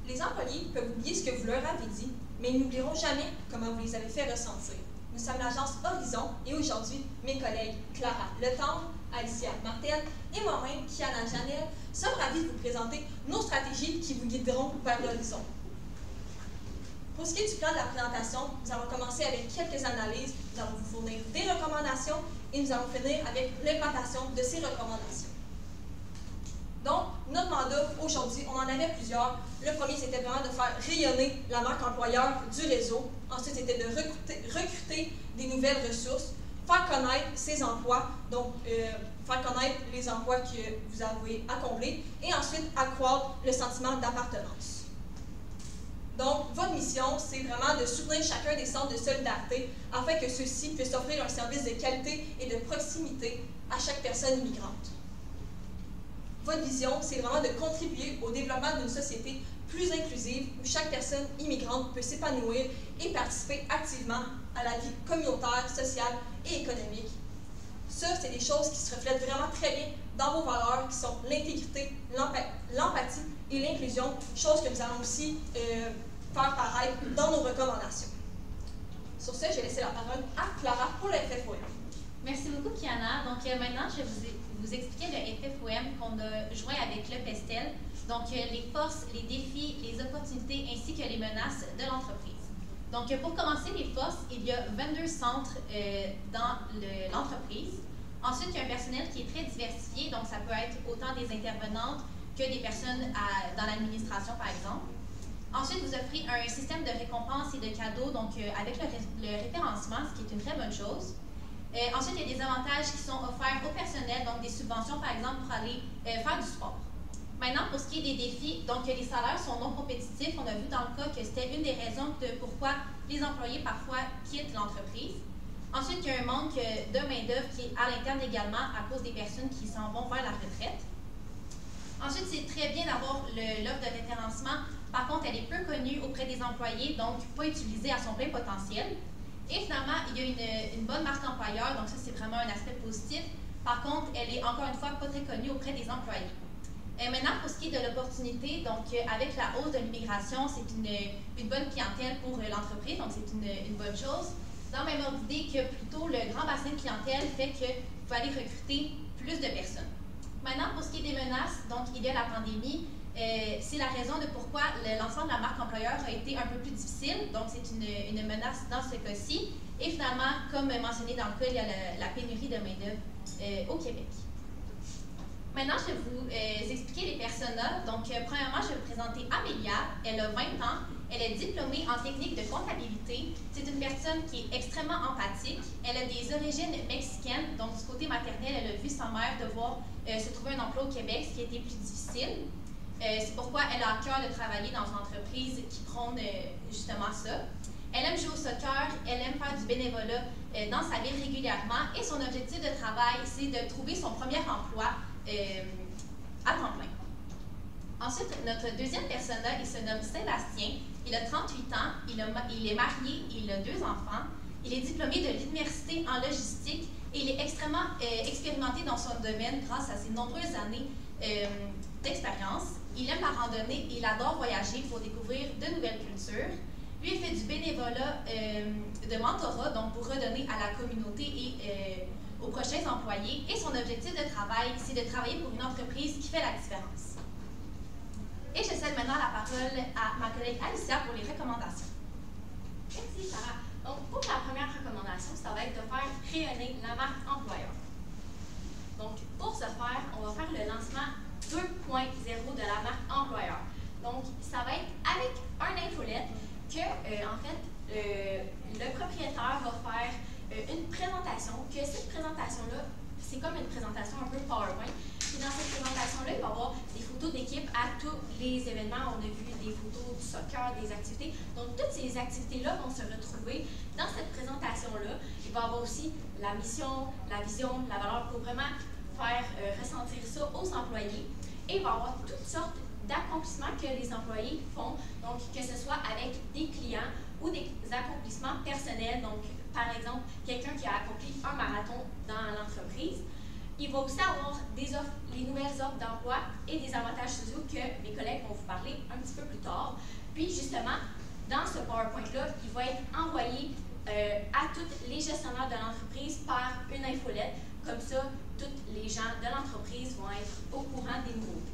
Les employés peuvent oublier ce que vous leur avez dit, mais ils n'oublieront jamais comment vous les avez fait ressentir. Nous sommes l'agence Horizon et aujourd'hui, mes collègues Clara Letendre, Alicia Martel et moi-même, Kiana Janel, sommes ravis de vous présenter nos stratégies qui vous guideront vers l'horizon. Pour ce qui est du plan de la présentation, nous allons commencer avec quelques analyses, nous allons vous fournir des recommandations et nous allons finir avec l'implantation de ces recommandations. Donc, notre mandat aujourd'hui, on en avait plusieurs. Le premier, c'était vraiment de faire rayonner la marque employeur du réseau. Ensuite, c'était de recruter des nouvelles ressources, faire connaître ces emplois, donc faire connaître les emplois que vous avez à combler, et ensuite accroître le sentiment d'appartenance. Donc, votre mission, c'est vraiment de soutenir chacun des centres de solidarité afin que ceux-ci puissent offrir un service de qualité et de proximité à chaque personne immigrante. Votre vision, c'est vraiment de contribuer au développement d'une société plus inclusive où chaque personne immigrante peut s'épanouir et participer activement à la vie communautaire, sociale et économique. Ça, c'est des choses qui se reflètent vraiment très bien dans vos valeurs qui sont l'intégrité, l'empathie et l'inclusion, choses que nous allons aussi faire paraître dans nos recommandations. Sur ce, je vais laisser la parole à Clara pour le FFOM. Merci beaucoup, Kiana. Donc maintenant, je vais vous expliquer le FFOM qu'on a joint avec le PESTEL, donc les forces, les défis, les opportunités ainsi que les menaces de l'entreprise. Donc pour commencer, les forces, il y a 22 centres dans l'entreprise. Ensuite, il y a un personnel qui est très diversifié, donc ça peut être autant des intervenantes que des personnes dans l'administration, par exemple. Ensuite, vous offrez un système de récompenses et de cadeaux, donc avec le référencement, ce qui est une très bonne chose. Ensuite, il y a des avantages qui sont offerts au personnel, donc des subventions, par exemple, pour aller faire du sport. Maintenant, pour ce qui est des défis, donc les salaires sont non compétitifs. On a vu dans le cas que c'était une des raisons de pourquoi les employés parfois quittent l'entreprise. Ensuite, il y a un manque de main-d'œuvre qui est à l'interne également à cause des personnes qui s'en vont vers la retraite. Ensuite, c'est très bien d'avoir l'offre de référencement. Par contre, elle est peu connue auprès des employés, donc pas utilisée à son plein potentiel. Et finalement, il y a une bonne marque employeur, donc ça, c'est vraiment un aspect positif. Par contre, elle est encore une fois pas très connue auprès des employés. Maintenant, pour ce qui est de l'opportunité, donc avec la hausse de l'immigration, c'est une bonne clientèle pour l'entreprise, donc c'est une bonne chose. Dans la même ordre d'idée que plutôt le grand bassin de clientèle fait qu'il faut aller recruter plus de personnes. Maintenant, pour ce qui est des menaces, donc il y a la pandémie. C'est la raison de pourquoi l'ensemble de la marque employeur a été un peu plus difficile. Donc, c'est une menace dans ce cas-ci. Et finalement, comme mentionné dans le cas, il y a la pénurie de main-d'œuvre au Québec. Maintenant, je vais vous expliquer les personas. Donc, premièrement, je vais vous présenter Amélia. Elle a 20 ans. Elle est diplômée en technique de comptabilité. C'est une personne qui est extrêmement empathique. Elle a des origines mexicaines. Donc, du côté maternel, elle a vu sa mère devoir se trouver un emploi au Québec, ce qui a été plus difficile. C'est pourquoi elle a à cœur de travailler dans une entreprise qui prône justement ça. Elle aime jouer au soccer, elle aime faire du bénévolat dans sa ville régulièrement et son objectif de travail, c'est de trouver son premier emploi à temps plein. Ensuite, notre deuxième persona, il se nomme Sébastien. Il a 38 ans, il est marié, il a 2 enfants. Il est diplômé de l'université en logistique et il est extrêmement expérimenté dans son domaine grâce à ses nombreuses années d'expérience. Il aime la randonnée et il adore voyager pour découvrir de nouvelles cultures. Lui, il fait du bénévolat de mentorat, donc pour redonner à la communauté et aux prochains employés. Et son objectif de travail, c'est de travailler pour une entreprise qui fait la différence. Et je cède maintenant la parole à ma collègue Alicia pour les recommandations. Merci, Sarah. Donc, pour la première recommandation, ça va être de faire rayonner la marque employeur. Donc, pour ce faire, on va faire le lancement 2.0 de la marque employeur. Donc, ça va être avec un infolette que, en fait, le propriétaire va faire une présentation, que cette présentation-là, c'est comme une présentation un peu PowerPoint. Et dans cette présentation-là, il va y avoir des photos d'équipe à tous les événements. On a vu des photos du soccer, des activités. Donc, toutes ces activités-là vont se retrouver dans cette présentation-là. Il va y avoir aussi la mission, la vision, la valeur pour vraiment faire ressentir ça aux employés. Et il va y avoir toutes sortes d'accomplissements que les employés font, donc que ce soit avec des clients ou des accomplissements personnels. Donc, par exemple, quelqu'un qui a accompli un marathon dans l'entreprise. Il va aussi avoir des offres, les nouvelles offres d'emploi et des avantages sociaux que mes collègues vont vous parler un petit peu plus plus tard. Puis justement, dans ce PowerPoint-là, il va être envoyé à tous les gestionnaires de l'entreprise par une infolette. Comme ça, tous les gens de l'entreprise vont être au courant des nouveautés.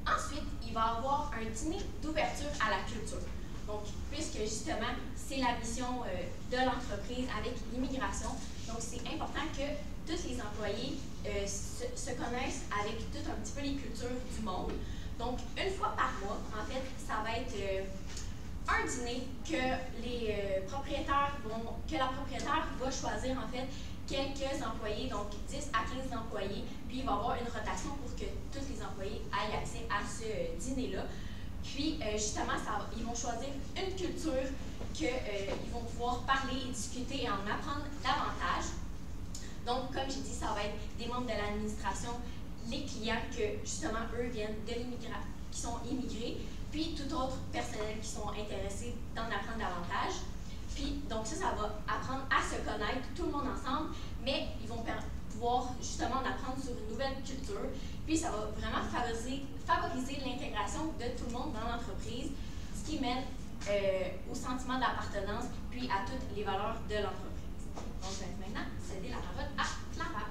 Ensuite, il va y avoir un dîner d'ouverture à la culture. Donc, puisque justement, c'est la mission de l'entreprise avec l'immigration, donc c'est important que tous les employés se connaissent avec tout un petit peu les cultures du monde. Donc, une fois par mois, en fait, ça va être un dîner que la propriétaire va choisir, en fait, quelques employés, donc 10 à 15 employés, puis il va y avoir une rotation pour que tous les employés aient accès à ce dîner-là. Puis, justement, ils vont choisir une culture qu'ils vont pouvoir parler et discuter et en apprendre davantage. Donc, comme j'ai dit, ça va être des membres de l'administration, les clients que, justement, eux viennent de l'immigration, qui sont immigrés, puis tout autre personnel qui sont intéressés d'en apprendre davantage. Puis, donc ça va apprendre à se connaître, tout le monde ensemble, mais ils vont pouvoir justement en apprendre sur une nouvelle culture. Puis, ça va vraiment favoriser l'intégration de tout le monde dans l'entreprise, ce qui mène au sentiment d'appartenance, puis à toutes les valeurs de l'entreprise. Donc, je vais maintenant céder la parole à Clara.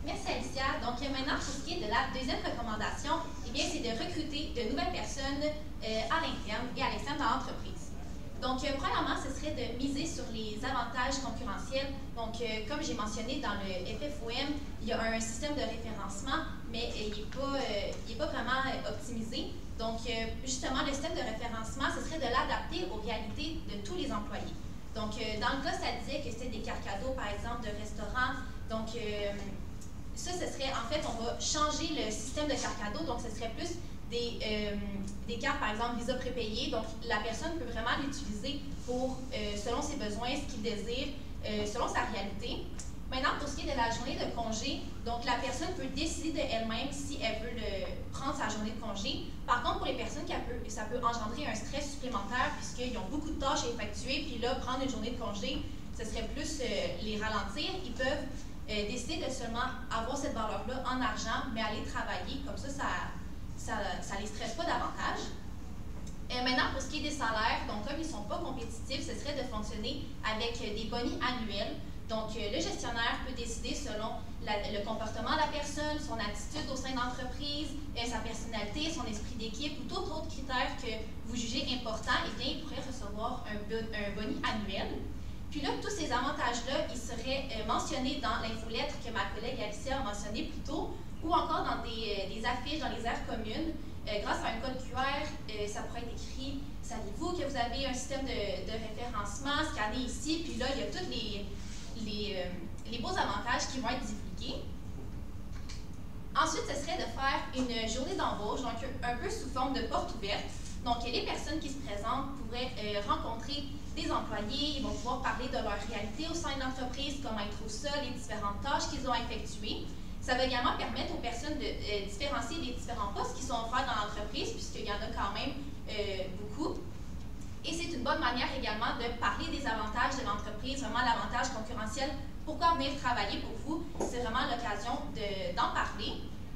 Merci Alicia. Donc maintenant, pour ce qui est de la deuxième recommandation, eh bien, c'est de recruter de nouvelles personnes à l'interne et à l'externe de l'entreprise. Donc, premièrement, ce serait de miser sur les avantages concurrentiels. Donc, comme j'ai mentionné dans le FFOM, il y a un système de référencement, mais il n'est pas vraiment optimisé. Donc, justement, le système de référencement, ce serait de l'adapter aux réalités de tous les employés. Donc, dans le cas, ça disait que c'était des cartes cadeaux, par exemple, de restaurants. Donc, ça, ce serait, en fait, on va changer le système de cartes cadeaux. Donc, ce serait plus des cartes, par exemple, Visa prépayées. Donc, la personne peut vraiment l'utiliser pour, selon ses besoins, ce qu'il désire, selon sa réalité. Maintenant, pour ce qui est de la journée de congé, donc la personne peut décider d'elle-même si elle veut prendre sa journée de congé. Par contre, pour les personnes, ça peut engendrer un stress supplémentaire puisqu'ils ont beaucoup de tâches à effectuer. Puis là, prendre une journée de congé, ce serait plus les ralentir. Ils peuvent décider de seulement avoir cette valeur-là en argent, mais aller travailler. Comme ça les stresse pas davantage. Maintenant, pour ce qui est des salaires, donc comme ils ne sont pas compétitifs, ce serait de fonctionner avec des bonus annuels. Donc, le gestionnaire peut décider selon le comportement de la personne, son attitude au sein de l'entreprise, sa personnalité, son esprit d'équipe ou tout autre critère que vous jugez important, eh bien, il pourrait recevoir un bonus annuel. Puis là, tous ces avantages-là, ils seraient mentionnés dans l'infolettre que ma collègue Alicia a mentionné plus tôt, ou encore dans des affiches dans les aires communes. Grâce à un code QR, ça pourrait être écrit « Saviez-vous que vous avez un système de référencement scanné ici? » Puis là, il y a tous les beaux avantages qui vont être divulgués. Ensuite, ce serait de faire une journée d'embauche, donc un peu sous forme de porte ouverte. Donc, les personnes qui se présentent pourraient rencontrer des employés, ils vont pouvoir parler de leur réalité au sein de l'entreprise, comment ils trouvent ça, les différentes tâches qu'ils ont effectuées. Ça va également permettre aux personnes de différencier les différents postes qui sont offerts dans l'entreprise, puisqu'il y en a quand même beaucoup. Et c'est une bonne manière également de parler des avantages de l'entreprise, vraiment l'avantage concurrentiel. Pourquoi venir travailler pour vous? C'est vraiment l'occasion d'en parler.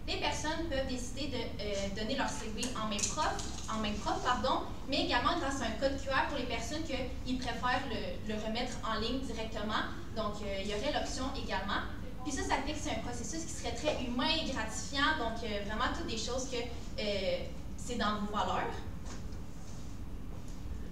Les personnes peuvent décider de donner leur CV en main propre, mais également grâce à un code QR pour les personnes qui préfèrent le remettre en ligne directement. Donc, il y aurait l'option également. Puis ça fait que c'est un processus qui serait très humain et gratifiant, donc vraiment toutes des choses que c'est dans vos valeurs.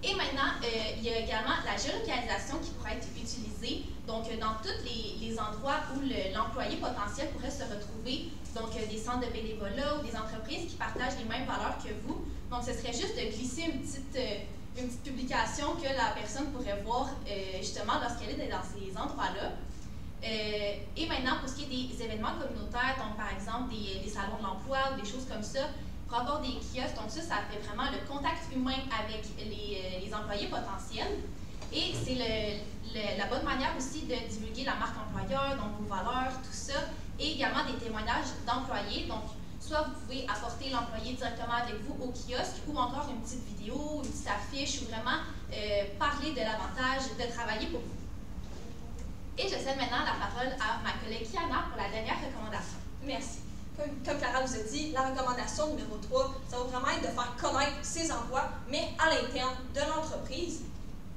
Et maintenant, il y a également la géolocalisation qui pourrait être utilisée, donc dans tous les endroits où l'employé potentiel pourrait se retrouver, donc des centres de bénévolat ou des entreprises qui partagent les mêmes valeurs que vous. Donc ce serait juste de glisser une petite publication que la personne pourrait voir justement lorsqu'elle est dans ces endroits-là. Et maintenant, pour ce qui est des événements communautaires, donc par exemple des salons de l'emploi ou des choses comme ça, pour avoir des kiosques, donc ça fait vraiment le contact humain avec les employés potentiels. Et c'est la bonne manière aussi de divulguer la marque employeur, donc vos valeurs, tout ça, et également des témoignages d'employés. Donc, soit vous pouvez apporter l'employé directement avec vous au kiosque, ou encore une petite vidéo, une petite affiche, ou vraiment parler de l'avantage de travailler pour vous. Et je cède maintenant la parole à ma collègue Kiana pour la dernière recommandation. Merci. comme Clara vous a dit, la recommandation numéro 3, ça va vraiment être de faire connaître ces emplois, mais à l'interne de l'entreprise.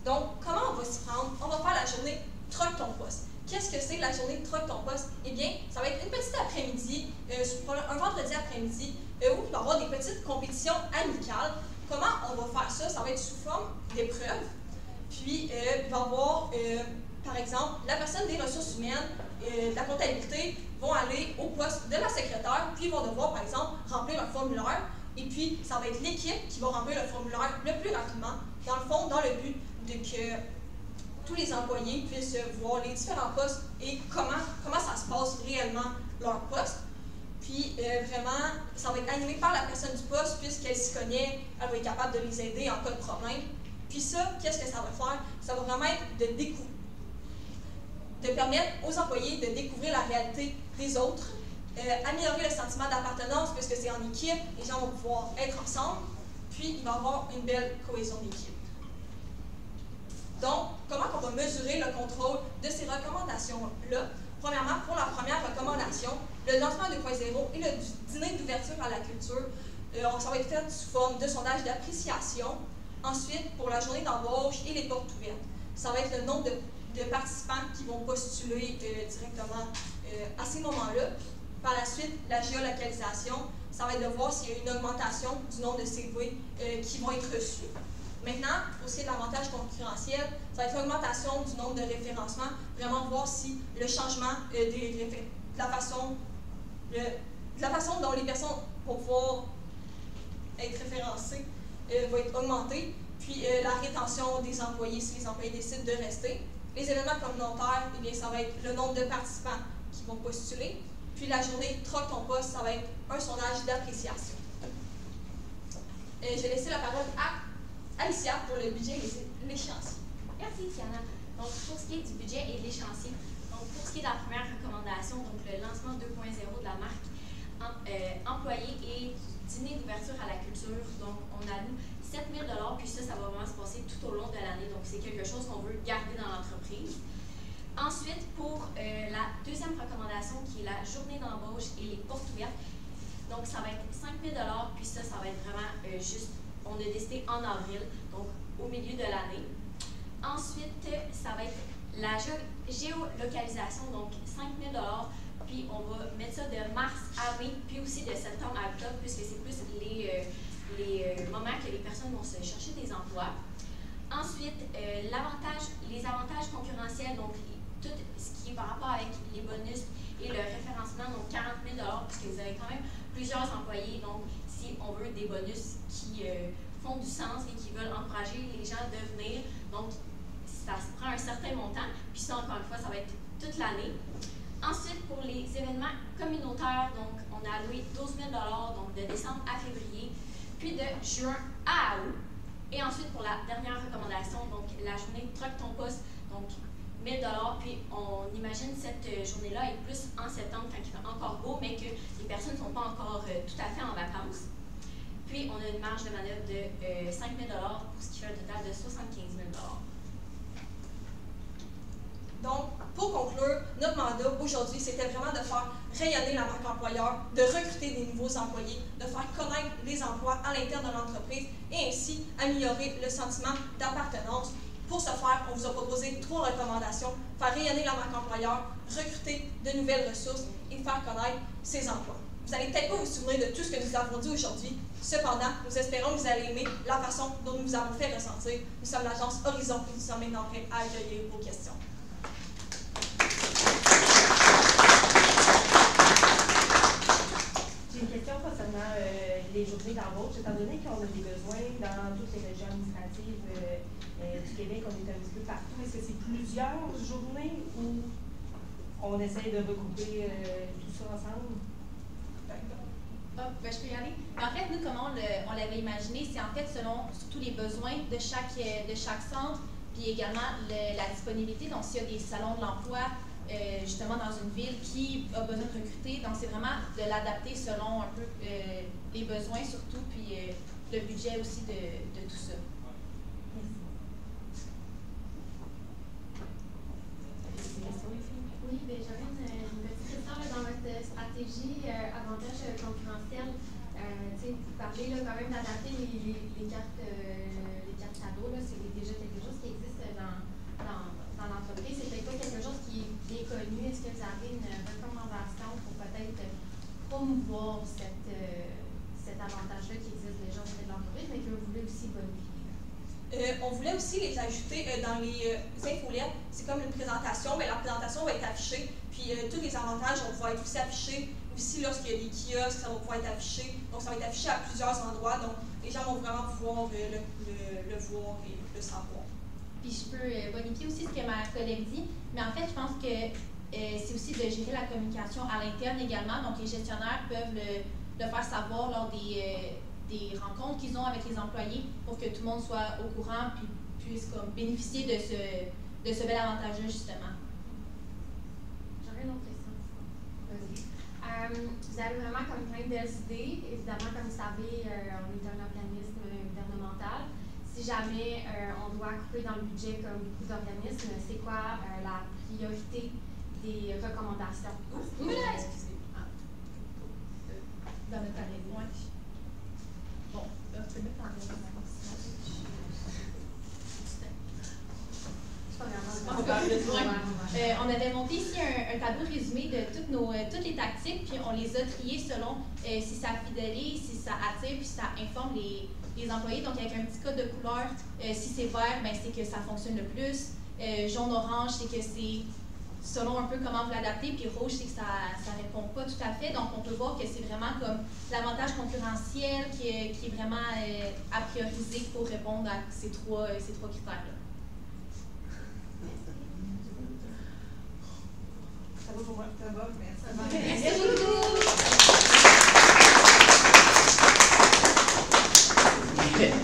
Donc, comment on va s'y prendre? On va faire la journée Troque ton poste. Qu'est-ce que c'est la journée Troque ton poste? Eh bien, ça va être une petite après-midi, un vendredi après-midi, où il va y avoir des petites compétitions amicales. Comment on va faire ça? Ça va être sous forme d'épreuves. Puis, il va y avoir, par exemple, la personne des ressources humaines, de la comptabilité, vont aller au poste de la secrétaire, puis ils vont devoir, par exemple, remplir un formulaire. Et puis, ça va être l'équipe qui va remplir le formulaire le plus rapidement, dans le fond, dans le but de que tous les employés puissent voir les différents postes et comment ça se passe réellement leur poste. Puis vraiment, ça va être animé par la personne du poste, puisqu'elle s'y connaît, elle va être capable de les aider en cas de problème. Puis ça, qu'est-ce que ça va faire? Ça va vraiment être de permettre aux employés de découvrir la réalité des autres, améliorer le sentiment d'appartenance, puisque c'est en équipe, les gens vont pouvoir être ensemble, puis il va y avoir une belle cohésion d'équipe. Donc, comment on va mesurer le contrôle de ces recommandations-là? Premièrement, pour la première recommandation, le lancement 2.0 et le dîner d'ouverture à la culture, ça va être fait sous forme de sondage d'appréciation. Ensuite, pour la journée d'embauche et les portes ouvertes, ça va être le nombre de participants qui vont postuler directement à ces moments-là. Par la suite, la géolocalisation, ça va être de voir s'il y a une augmentation du nombre de CV qui vont être reçus. Maintenant, pour ce qui est de l'avantage concurrentiel, ça va être l'augmentation du nombre de référencements, vraiment voir si le changement de la façon dont les personnes vont pouvoir être référencées va être augmentée, puis la rétention des employés si les employés décident de rester. Les événements communautaires, eh bien, ça va être le nombre de participants qui vont postuler, puis la journée Troque ton poste, ça va être un sondage d'appréciation. Je vais laisser la parole à Alicia pour le budget et l'échéancier. Merci, Tiana. Donc, pour ce qui est du budget et de l'échéancier, donc pour ce qui est de la première recommandation, donc le lancement 2.0 de la marque employé et dîner d'ouverture à la culture, donc on alloue 7 000 $, puis ça va vraiment se passer tout au long de l'année, donc c'est quelque chose qu'on veut garder dans l'entreprise. Ensuite, pour la deuxième recommandation, qui est la journée d'embauche et les portes ouvertes, donc ça va être 5 000 $, puis ça va être vraiment juste. On a décidé en avril, donc au milieu de l'année. Ensuite, ça va être la géolocalisation, donc 5 000 $, puis on va mettre ça de mars à mai, puis aussi de septembre à octobre, puisque c'est plus les moments que les personnes vont se chercher des emplois. Ensuite, les avantages concurrentiels, donc tout ce qui est par rapport avec les bonus et le référencement, donc 40 000 $, puisque vous avez quand même plusieurs employés, donc si on veut des bonus qui font du sens et qui veulent encourager les gens à venir, donc ça se prend un certain montant, puis ça, encore une fois, ça va être toute l'année. Ensuite, pour les événements communautaires, donc on a alloué 12 000 $, donc de décembre à février, puis de juin à août. Et ensuite, pour la dernière recommandation, donc la journée Troque ton poste, donc 1 000 $, puis on imagine cette journée-là est plus en septembre quand il fait encore beau, mais que les personnes ne sont pas encore tout à fait en vacances. Puis on a une marge de manœuvre de 5 000 $, pour ce qui fait un total de 75 000 $. Donc, pour conclure, notre mandat aujourd'hui, c'était vraiment de faire rayonner la marque employeur, de recruter des nouveaux employés, de faire connaître les emplois à l'interne de l'entreprise et ainsi améliorer le sentiment d'appartenance. Pour ce faire, on vous a proposé 3 recommandations: faire rayonner la marque employeur, recruter de nouvelles ressources et faire connaître ses emplois. Vous n'allez peut-être pas vous souvenir de tout ce que nous avons dit aujourd'hui. Cependant, nous espérons que vous allez aimer la façon dont nous vous avons fait ressentir. Nous sommes l'agence Horizon et nous sommes maintenant prêts à accueillir vos questions. J'ai une question concernant les journées d'embauche. Étant donné qu'on a des besoins dans toutes les régions administratives du Québec, on est un petit peu partout. Est-ce que c'est plusieurs journées ou on essaie de regrouper tout ça ensemble? Je peux y aller. En fait, nous, comment on l'avait imaginé, c'est en fait selon surtout les besoins de chaque centre, puis également la disponibilité. Donc, s'il y a des salons de l'emploi, justement dans une ville qui a besoin de recruter, donc c'est vraiment de l'adapter selon un peu les besoins surtout, puis le budget aussi de tout ça. Oui, bien, j'avais une petite question dans votre stratégie avantage parlez là, quand même d'adapter les cartes cadeaux. C'est déjà quelque chose qui existe dans l'entreprise. C'est peut-être pas quelque chose qui est bien connu. Est-ce que vous avez une recommandation pour peut-être promouvoir cet avantage-là qui existe déjà auprès de l'entreprise, mais que vous voulez aussi bonifier? On voulait aussi les ajouter dans les infolettes. C'est comme une présentation, mais la présentation va être affichée, puis tous les avantages vont pouvoir être aussi affichés. Aussi, lorsqu'il y a des kiosques, ça va pouvoir être affiché. Donc, ça va être affiché à plusieurs endroits. Donc, les gens vont vraiment pouvoir le voir et le savoir. Puis, je peux bonifier aussi ce que ma collègue dit, mais en fait, je pense que c'est aussi de gérer la communication à l'interne également. Donc, les gestionnaires peuvent le faire savoir lors des rencontres qu'ils ont avec les employés pour que tout le monde soit au courant puis puisse comme, bénéficier de ce bel avantage-là, justement. J'aurais une autre question. Vous avez vraiment comme plein de belles idées. Évidemment, comme vous savez, on est un organisme gouvernemental. Si jamais on doit couper dans le budget comme beaucoup d'organismes, c'est quoi la priorité des recommandations? Excusez. Dans notre année. Ouais. Bon, là, tu peux mettre en on avait monté ici un tableau résumé de toutes les tactiques, puis on les a triées selon si ça fidélise, si ça attire, puis si ça informe les employés. Donc, avec un petit code de couleur, si c'est vert, ben, c'est que ça fonctionne le plus. Jaune-orange, c'est que c'est selon un peu comment vous l'adaptez, puis rouge, c'est que ça ne répond pas tout à fait. Donc, on peut voir que c'est vraiment comme l'avantage concurrentiel qui est vraiment à prioriser pour répondre à ces trois critères-là. Ça va pour moi? Ça va, merci. Merci beaucoup!